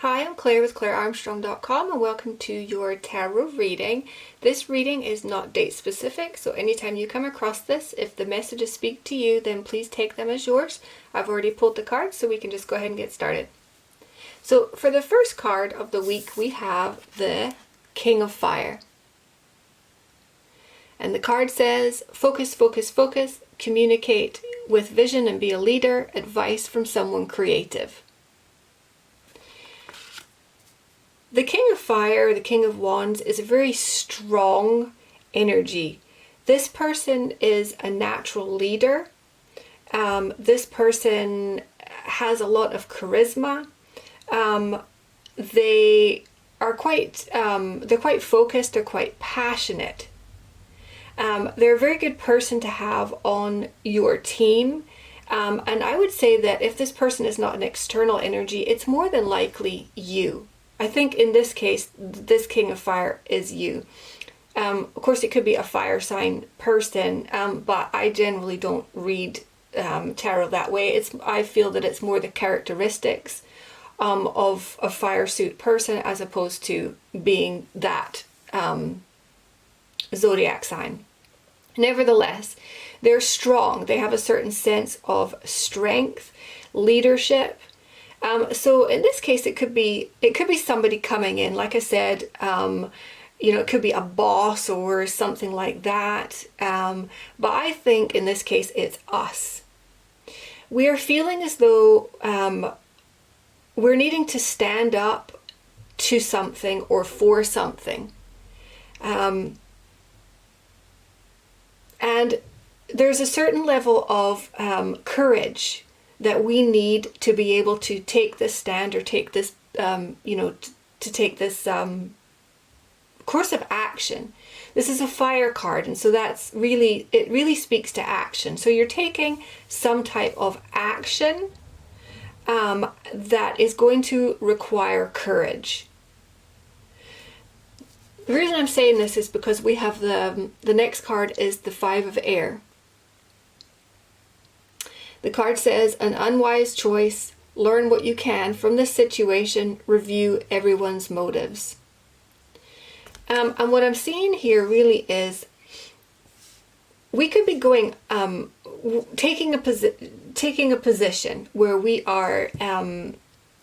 Hi, I'm Claire with ClareArmstrong.com and welcome to your tarot reading. This reading is not date specific, so anytime you come across this, if the messages speak to you, then please take them as yours. I've already pulled the cards, so we can just go ahead and get started. So for the first card of the week, we have the King of Fire. And the card says, focus, focus, focus, communicate with vision and be a leader, advice from someone creative. The King of Fire, the King of Wands, is a very strong energy. This person is a natural leader. This person has a lot of charisma. They are they're quite focused, they're quite passionate. They're a very good person to have on your team. And I would say that if this person is not an external energy, it's more than likely you. I think in this case, this King of Fire is you. Of course, it could be a fire sign person, but I generally don't read tarot that way. I feel that it's more the characteristics of a fire suit person as opposed to being that zodiac sign. Nevertheless, they're strong. They have a certain sense of strength, leadership. So in this case, it could be somebody coming in, like I said, it could be a boss or something like that. But I think in this case, it's us. We are feeling as though we're needing to stand up to something or for something. And there's a certain level of courage that we need to be able to take this stand or take this, to take this course of action. This is a fire card, and so it really speaks to action. So you're taking some type of action that is going to require courage. The reason I'm saying this is because we have the next card is the Five of Air. The card says, an unwise choice, learn what you can from this situation, review everyone's motives. And what I'm seeing here really is we could be going, taking a position where we are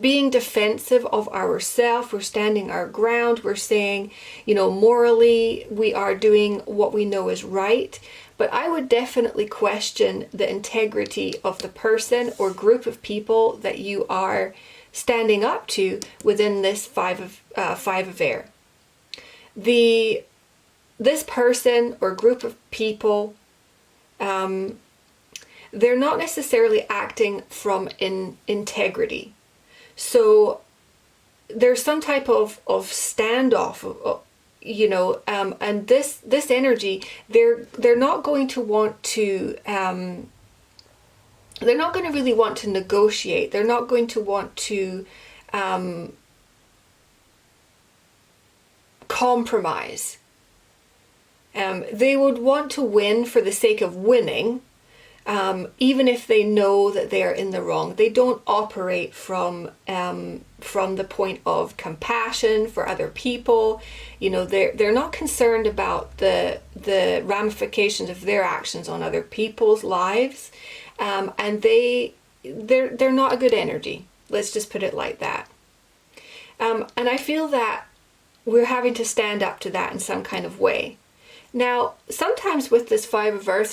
being defensive of ourselves. We're standing our ground. We're saying, morally, we are doing what we know is right. But I would definitely question the integrity of the person or group of people that you are standing up to within this Five of Air. This person or group of people, they're not necessarily acting from integrity. So there's some type of standoff, and this energy, they're not going to want to, they're not going to really want to negotiate. They're not going to want to compromise. They would want to win for the sake of winning, even if they know that they are in the wrong. They don't operate from the point of compassion for other people. They're not concerned about the ramifications of their actions on other people's lives, and they're not a good energy. Let's just put it like that. And I feel that we're having to stand up to that in some kind of way. Now, sometimes with this Five of Earth,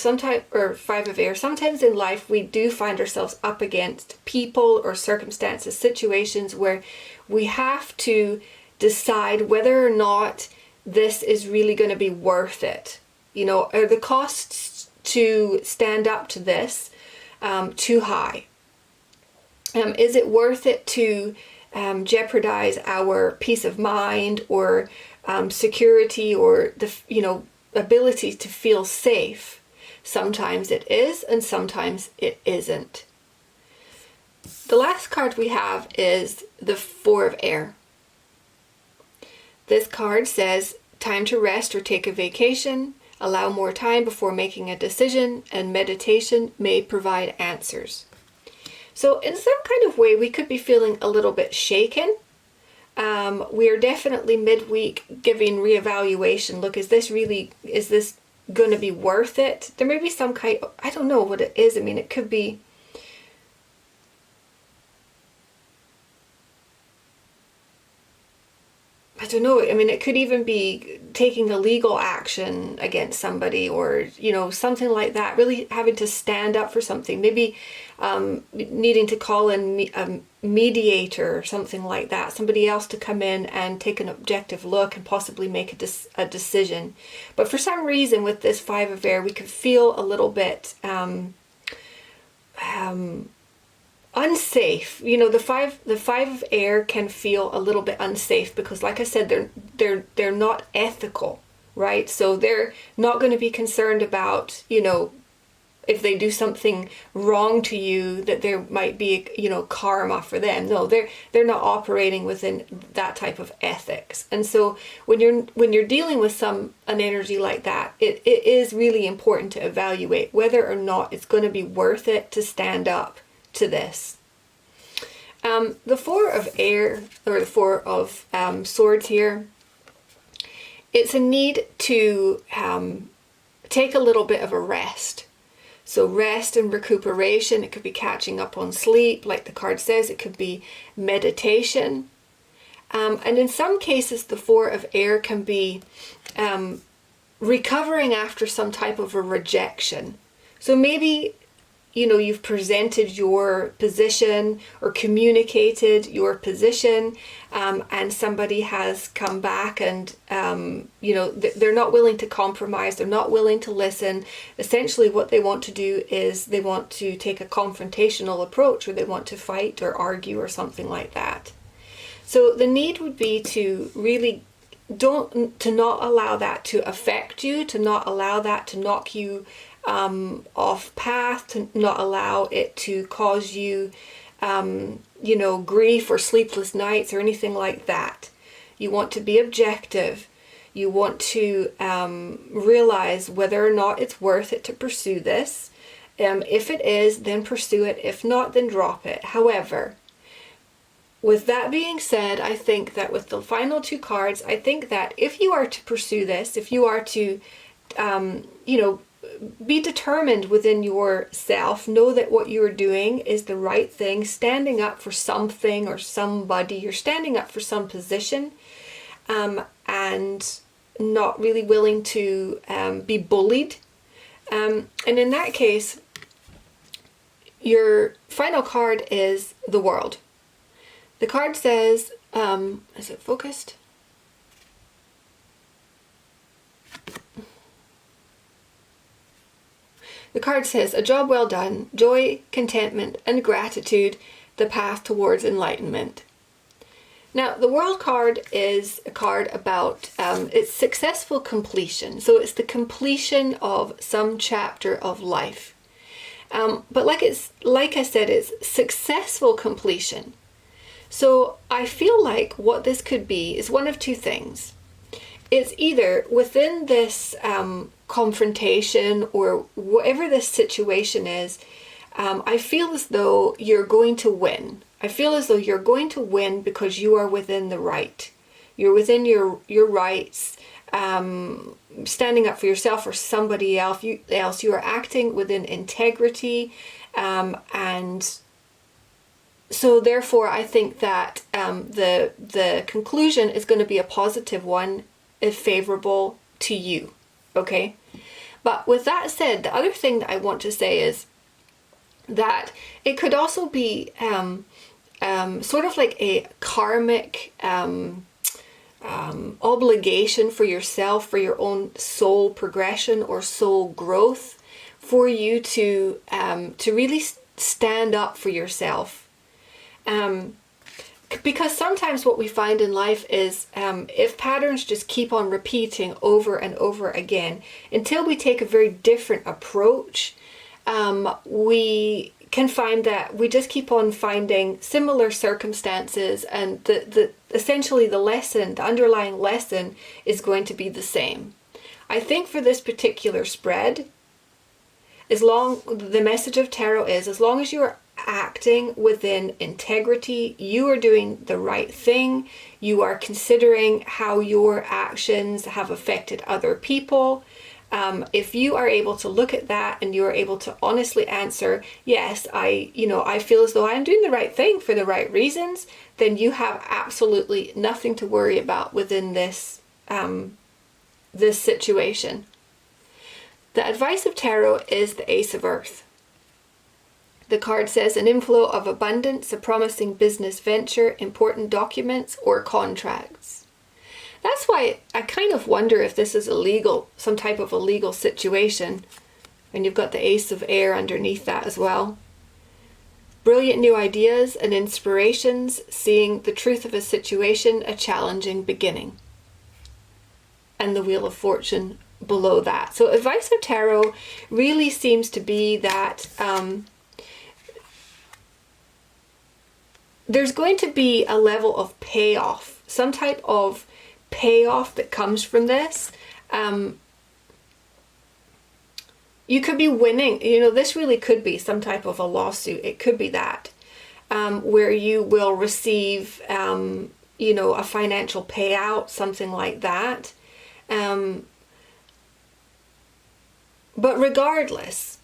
Five of Air, sometimes in life we do find ourselves up against people or circumstances, situations where we have to decide whether or not this is really going to be worth it. Are the costs to stand up to this too high? Is it worth it to jeopardize our peace of mind or security or the ability to feel safe? Sometimes it is, and sometimes it isn't. The last card we have is the Four of Air. This card says, time to rest or take a vacation, allow more time before making a decision, and meditation may provide answers. So in some kind of way, we could be feeling a little bit shaken. We are definitely midweek giving reevaluation. Look, is this going to be worth it? There may be some kind, I don't know what it is. I mean, it could be, I don't know. I mean, it could even be taking a legal action against somebody, or, something like that. Really having to stand up for something. Maybe needing to call in a mediator or something like that. Somebody else to come in and take an objective look and possibly make a decision. But for some reason with this Five of Air, we could feel a little bit unsafe. The five of air can feel a little bit unsafe because, like I said, they're not ethical, right? So they're not going to be concerned about, if they do something wrong to you, that there might be, karma for them. No, they're not operating within that type of ethics. And so when you're dealing with an energy like that, it is really important to evaluate whether or not it's going to be worth it to stand up to this. The Four of Air, or the Four of Swords here, it's a need to take a little bit of a rest. So rest and recuperation. It could be catching up on sleep, like the card says. It could be meditation. And in some cases, the Four of Air can be recovering after some type of a rejection. So maybe, you've presented your position or communicated your position, and somebody has come back and, they're not willing to compromise. They're not willing to listen. Essentially, what they want to do is they want to take a confrontational approach, or they want to fight or argue or something like that. So the need would be to really to not allow that to affect you, to not allow that to knock you off path, to not allow it to cause you, grief or sleepless nights or anything like that. You want to be objective. You want to realize whether or not it's worth it to pursue this. If it is, then pursue it. If not, then drop it. However, with that being said, I think that with the final two cards, I think that if you are to pursue this, if you are to, be determined within yourself, know that what you're doing is the right thing, standing up for something or somebody, you're standing up for some position, and not really willing to be bullied. And in that case, your final card is the World. The card says, is it focused? The card says, a job well done, joy, contentment, and gratitude, the path towards enlightenment. Now, the World card is a card about it's successful completion. So it's the completion of some chapter of life. But like I said, it's successful completion. So I feel like what this could be is one of two things. It's either within this confrontation or whatever this situation is, I feel as though you're going to win. I feel as though you're going to win because you are within the right. You're within your rights, standing up for yourself or somebody else. You are acting within integrity, and so therefore I think that the conclusion is going to be a positive one, if favorable to you. Okay? But with that said, the other thing that I want to say is that it could also be sort of like a karmic obligation for yourself, for your own soul progression or soul growth, for you to really stand up for yourself. Because sometimes what we find in life is if patterns just keep on repeating over and over again, until we take a very different approach, we can find that we just keep on finding similar circumstances, and essentially the underlying lesson is going to be the same. I think for this particular spread, the message of tarot is, as long as you're acting within integrity. You are doing the right thing. You are considering how your actions have affected other people. If you are able to look at that and you are able to honestly answer, yes, I feel as though I am doing the right thing for the right reasons, then you have absolutely nothing to worry about within this situation. The advice of tarot is the Ace of Earth. The card says an inflow of abundance, a promising business venture, important documents or contracts. That's why I kind of wonder if this is illegal, some type of illegal situation. And you've got the Ace of Air underneath that as well. Brilliant new ideas and inspirations, seeing the truth of a situation, a challenging beginning. And the Wheel of Fortune below that. So advice of tarot really seems to be that there's going to be a level of payoff, some type of payoff that comes from this. You could be winning, this really could be some type of a lawsuit. It could be that, where you will receive, a financial payout, something like that. But regardless,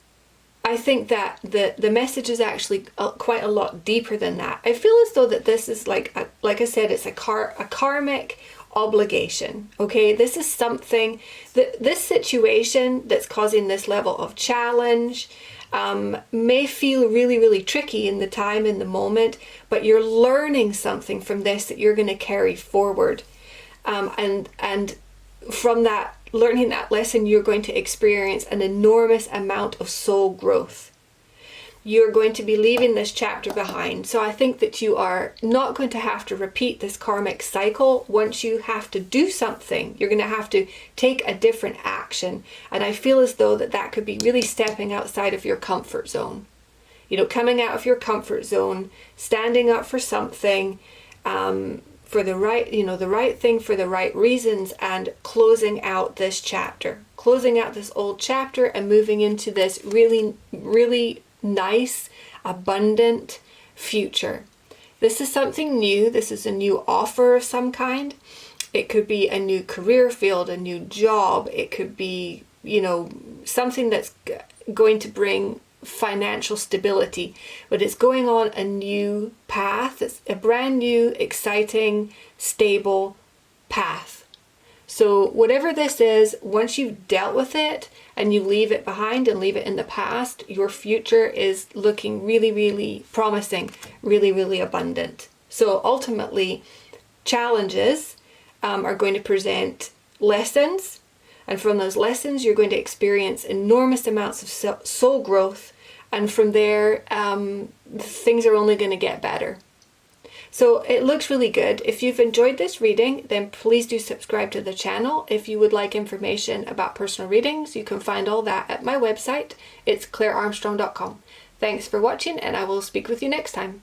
I think that the message is actually quite a lot deeper than that. I feel as though that this is like I said, it's a karmic obligation. Okay, this is something that this situation that's causing this level of challenge may feel really, really tricky in the time, in the moment, but you're learning something from this that you're going to carry forward, and from that learning that lesson, you're going to experience an enormous amount of soul growth. You're going to be leaving this chapter behind. So I think that you are not going to have to repeat this karmic cycle. Once you have to do something, you're going to have to take a different action. And I feel as though that could be really stepping outside of your comfort zone. Coming out of your comfort zone, standing up for something, for the right, the right thing for the right reasons, and closing out this chapter, closing out this old chapter and moving into this really, really nice, abundant future. This is something new. This is a new offer of some kind. It could be a new career field, a new job. It could be, something that's going to bring financial stability, but it's going on a new path. It's a brand new, exciting, stable path. So whatever this is, once you've dealt with it and you leave it behind and leave it in the past, your future is looking really, really promising, really, really abundant. So ultimately, challenges are going to present lessons. And from those lessons, you're going to experience enormous amounts of soul growth. And from there, things are only going to get better. So it looks really good. If you've enjoyed this reading, then please do subscribe to the channel. If you would like information about personal readings, you can find all that at my website. It's clarearmstrong.com. Thanks for watching, and I will speak with you next time.